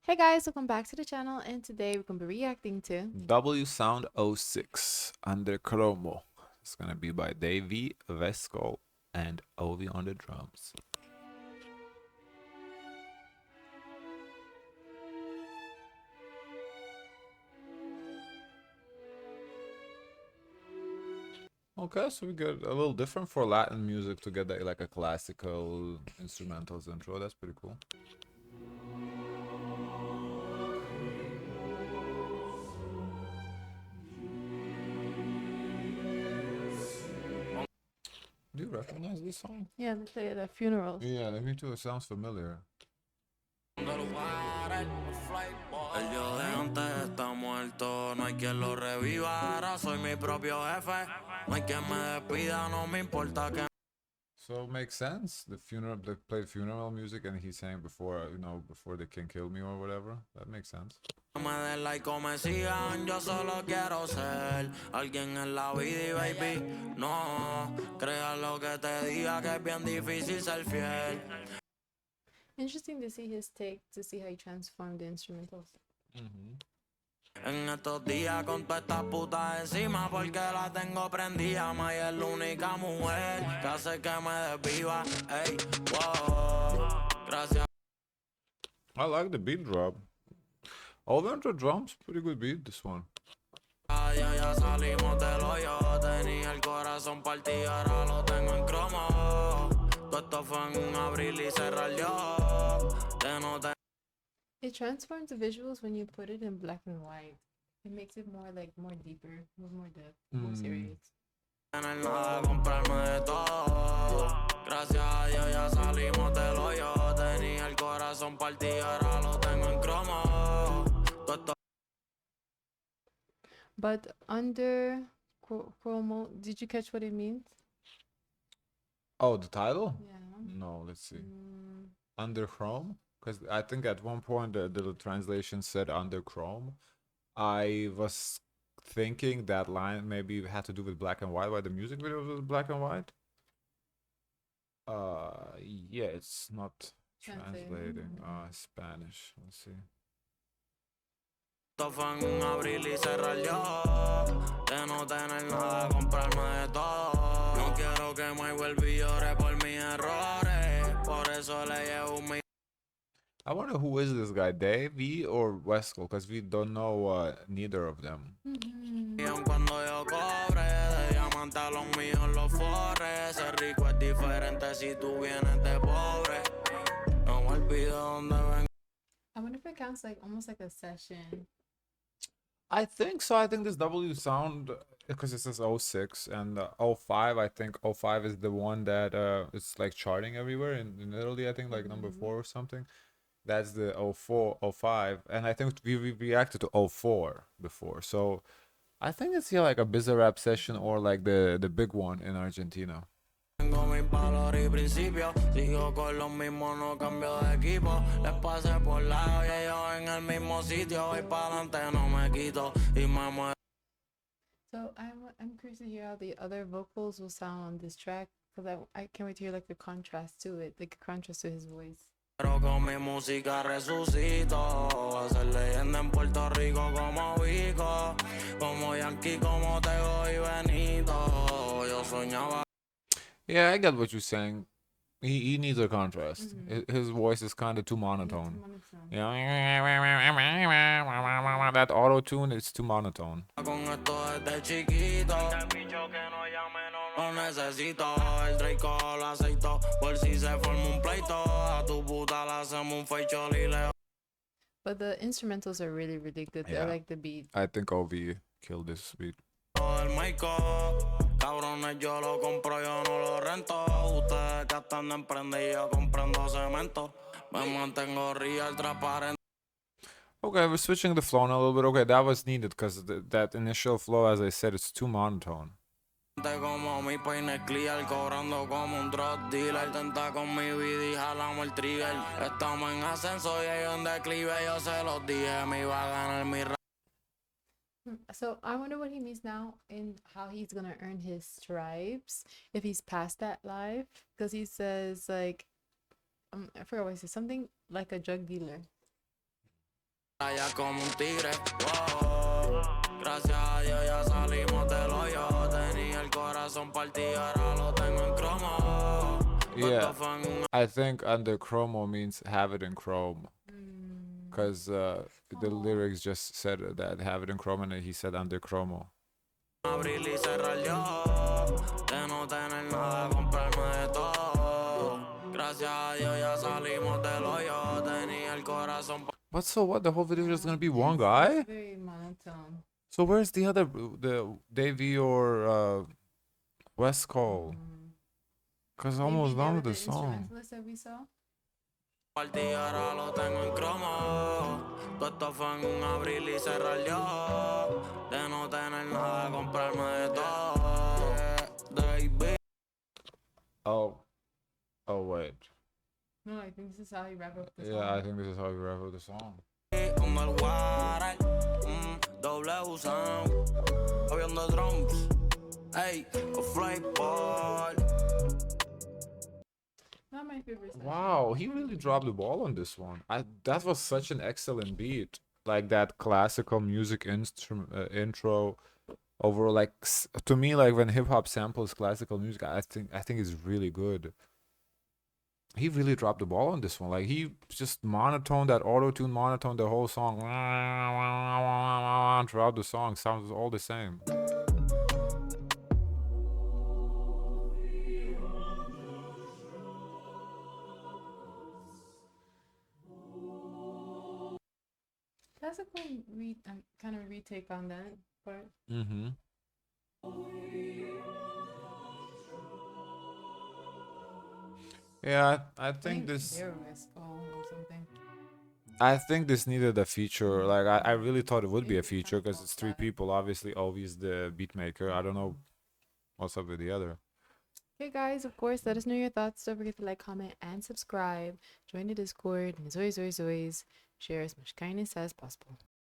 Hey guys, welcome back to the channel, and today we're going to be reacting to W Sound 06 UNDERCROMO. It's gonna be by Dei V, Westcol, and Ovy on the drums. Okay, so we get a little different for Latin music to get that, like a classical instrumentals intro. That's pretty cool. Do you recognize this song? yeah, let's say the funerals. Yeah, me too. It sounds familiar. El yo de antes está muerto, no hay quien lo reviva. Ahora soy mi propio jefe, no hay quien me despida, no me importa que So it makes sense. The funeral, they played funeral music, and he's saying before, before they can kill me or whatever. That makes sense. me den like o me sigan. Yo solo quiero ser alguien en la vida y baby, no creas lo que te diga que es bien difícil ser fiel. Interesting to see his take, to see how he transformed the instrumentals. En estos días con todas estas putas encima porque la tengo prendida. May es la única mujer que hace que me desviva. Ey, wow, gracias. I like the beat drop. Ovy On The Drums, pretty good beat, this one. Ya salimos del hoyo. Tenía el corazón partido, ahora lo tengo en cromo. Todo esto fue en un abril y cerrar yo. Te noté It transforms the visuals when you put it in black and white. It makes it more deeper, with more depth, more serious. en el nada comprarme de todo. Gracias a Dios ya salimos del hoyo. Tenía el corazón partido, ahora lo tengo en cromo. Todo esto But under chromo, did you catch what it means? Oh, the title? Yeah. No, let's see. Under Chrome? Because I think at one point the translation said under Chrome. I was thinking that line maybe had to do with black and white, why the music video was black and white. Yeah, it's not translating. Spanish. Let's see. fue en un abril y cerrar yo. De no tener nada, comprarme de todo. No quiero que me vuelva y llore por mis errores. Por eso le llevo un I wonder who is this guy, Dei V or Westcol, because we don't know neither of them. millón cuando yo cobre. De diamante a los míos los forres. Ser rico es diferente si tú vienes de pobre. No me olvido dónde vengo. I wonder if it counts almost like a session. I think so. I think this W sound, because it says 06 and 05, I think 05 is the one that it's like charting everywhere in Italy, I think like number 4 or something. That's the 04, 05, and I think we reacted to 04 before. So I think it's like a bizarre rap session or like the big one in Argentina. Tengo mis valores y principios. Sigo con los mismos, no cambio de equipo. Les pasé por lado y ellos en el mismo sitio. Voy para adelante, no me quito. Y me muero. So I'm curious to hear how the other vocals will sound on this track, because I can't wait to hear like the contrast to it, like a contrast to his voice. Pero con mi música resucito. A ser leyenda en Puerto Rico como Vico. Como Yankee, como Tego y Benito. Yo soñaba. Yeah, I get what you're saying. He needs a contrast. His voice is kind of too monotone. Yeah, that auto tune is too monotone. Con esto desde chiquito. Este bicho que no llame no lo necesito. El Draco lo aceito. Por si se forma un pleito. A tu puta la hacemos un feichol y le. But the instrumentals are really, really good. Yeah. I like the beat. I think Ovy killed this beat. El Maico. Cabrones, yo lo compro, yo no lo rento. Ustedes que están en prende y yo comprando cemento. Me mantengo real, transparente. Okay, we're switching the flow now a little bit. Okay, that was needed because that initial flow, as I said, it's too monotone. Como mi peine clear, cobrando como un drug dealer. Tenta con mi vida y jalamos el trigger. Estamos en ascenso y ellos en declive. Yo se los dije, me iba a ganar mi So I wonder what he means now and how he's gonna earn his stripes if he's past that life, because he says I forgot what he says, something like a drug dealer. Raya como un tigre, wow. Gracias a Dios ya salimos del hoyo. Tenía el corazón partido, ahora lo tengo en cromo. Yeah, I think UNDERCROMO means have it in chrome. Mm. Because the lyrics just said that have it in chrome and he said UNDERCROMO. Abrir y cerrar yo, de no tener nada, comprarme de todo. Gracias a Dios ya salimos del hoyo. Tenía el corazón. What? So what? The whole video is just gonna be one It's guy? very monotone. So where's the other, the Dei V or Westcol? Cause I'm almost done with the song. Instrumentalist that we saw. Partido ahora lo tengo en cromo. Todo esto fue en un abrir y cerrar yo. De no tener nada, comprarme de todo. Dei V. Oh wait. No, I think this is how he wrap up the song. Yeah, I think this is how we wrap up the song. On el water, W sound, Ovy On The Drums, hey, a flavor. Not my favorite song. Wow, he really dropped the ball on this one. That was such an excellent beat. Like that classical music intro overall, like to me, like when hip hop samples classical music, I think it's really good. He really dropped the ball on this one. Like he just monotoned that auto-tune monotone the whole song throughout the song. Sounds all the same. Classical kind of retake on that part. Mm-hmm. Yeah, I think this. They're Westcol or something. I think this needed a feature. Like I really thought it would be a feature because it's three people. Obviously, Ovy is the beat maker. I don't know what's up with the other. Okay, guys, of course, let us know your thoughts. Don't forget to like, comment, and subscribe. Join the Discord. And as always, share as much kindness as possible.